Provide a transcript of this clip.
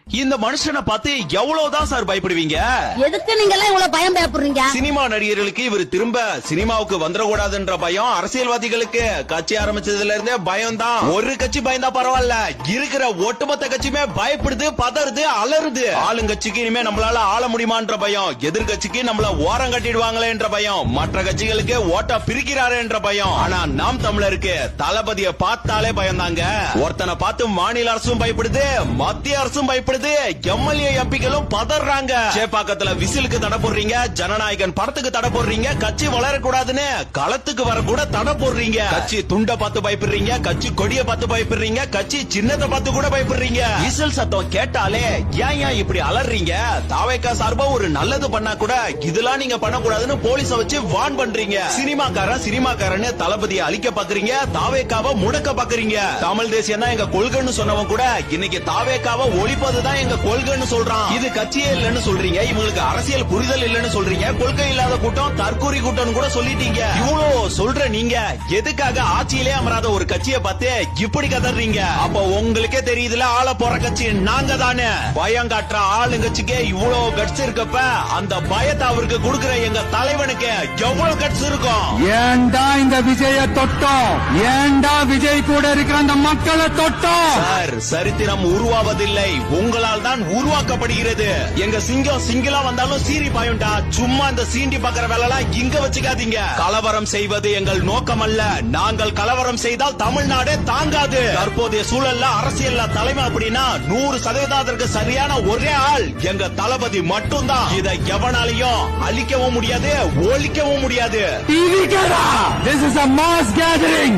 இந்த மனுஷனை பார்த்து எவ்வளவுதான் சார் பயப்படுவீங்க? எதுக்கு நீங்க எல்லாம் இவ்வளவு பயம் பயப்படுறீங்க? சினிமா நடிகர்களுக்கு இவர் திரும்ப சினிமாவுக்கு வந்துடக்கூடாதுன்ற பயம், அரசியல்வாதிகளுக்கு கட்சி ஆரம்பிச்சதுல இருந்தே பயம் தான். ஒரு கட்சி பயந்தா பரவாயில்ல, இருக்கிற ஒட்டுமொத்த கட்சியுமே பயப்படுது, பதறுது, அலறுது. ஆளுங்கட்சிக்கு இனிமே நம்மளால ஆள முடியுமான்ற பயம், எதிர்கட்சிக்கு நம்மள ஓரம் கட்டிடுவாங்களே என்ற பயம், மற்ற கட்சிகளுக்கு ஓட்ட பிரிக்கிறாரு என்ற பயம். ஆனா நாம் தமிழருக்கு தளபதியை பார்த்தாலே பயந்தாங்க. ஒருத்தனை பார்த்து மாநில அரசும் பயப்படுது, மத்திய அரசும் பயப்படுது, எம்எல்ஏ எம்பிக்களும் பதறாங்க. சேப்பாக்கத்துல விசிலுக்கு தடை போடுறீங்க, ஜனநாயகன் படத்துக்கு தடை போடுறீங்க, கட்சி வளரக்கூடாதுன்னு களத்துக்கு வர கூட தடை போடுறீங்க. கட்சி துண்ட பார்த்து பயப்படுறீங்க, கட்சி கொடிய பார்த்து பயப்படுறீங்க, கட்சி சின்னத்தை பார்த்து கூட பயப்படுறீங்க. விசில் சத்தம் கேட்டாலே ஏன் இப்படி அலறீங்க? தாவேக்கா சார்பா ஒரு நல்லது பண்ணா கூட இதெல்லாம் நீங்க பண்ணக்கூடாதுன்னு போலீஸ வச்சு வான் பண்றீங்க. சினிமாக்காரன் தளபதியை அழிக்க பாக்குறீங்க, தாவேக்காவை முடக்க பாக்குறீங்க. தமிழ் தேசியம் தான் எங்க கொள்கைன்னு சொன்னவன் கூட இன்னைக்கு தாவேக்காவை ஒழிப்பதுதான் எங்க கொள்கைன்னு சொல்றான். இது கட்சியே இல்லன்னு சொல்றீங்க, இவங்களுக்கு அரசியல் புரிதல் இல்லன்னு சொல்றீங்க, கொள்கை இல்லாத கூட்டம், தற்கூரி கூட்டம் கூட சொல்லிட்டீங்க. இவ்வளவு சொல்ற நீங்க எதுக்காக ஆட்சியிலே அமராத ஒரு கட்சியை பார்த்து இப்படி கதறீங்க? அப்ப உங்களுக்கே தெரியுதுல, ஆள போற கட்சி நாங்க தானே. பயம் காட்டுற ஆளுங்கட்சிக்கே இவ்வளவு கட்சி இருக்கப்ப அந்த பயத்தை அவருக்கு கொடுக்கிற எங்க தலைவனுக்கு எவ்வளவு கட்சி இருக்கும்? ஏண்டா இந்த விஜய தொட்டோம்? ஏண்டா விஜய் கூட இருக்கிற அந்த மக்களை தொட்டோம்? சார், சரித்திரம் உருவாவதில்லை, உங்களால் தான் உருவாக்கப்படுகிறது. எங்க சிங்கம் சிங்கிளா வந்தாலும் சீறி பாயுண்டா. சும்மா இந்த சீண்டி பாக்குற வேலைலாம் இங்க வச்சுக்காதீங்க. கலவரம் செய்வது எங்கள் நோக்கம் அல்ல. நாங்கள் கலவரம் செய்தால் தமிழ்நாடே தாங்காது. தற்போதைய சூழல்ல அரசியல்ல தலைமை அப்படின்னா 100% சரியான ஒரே ஆள் எங்க தளபதி மட்டும்தான். இதை எவனாலையும் அழிக்கவும் முடியாது, ஒழிக்கவும் முடியாது. This is a mass gathering.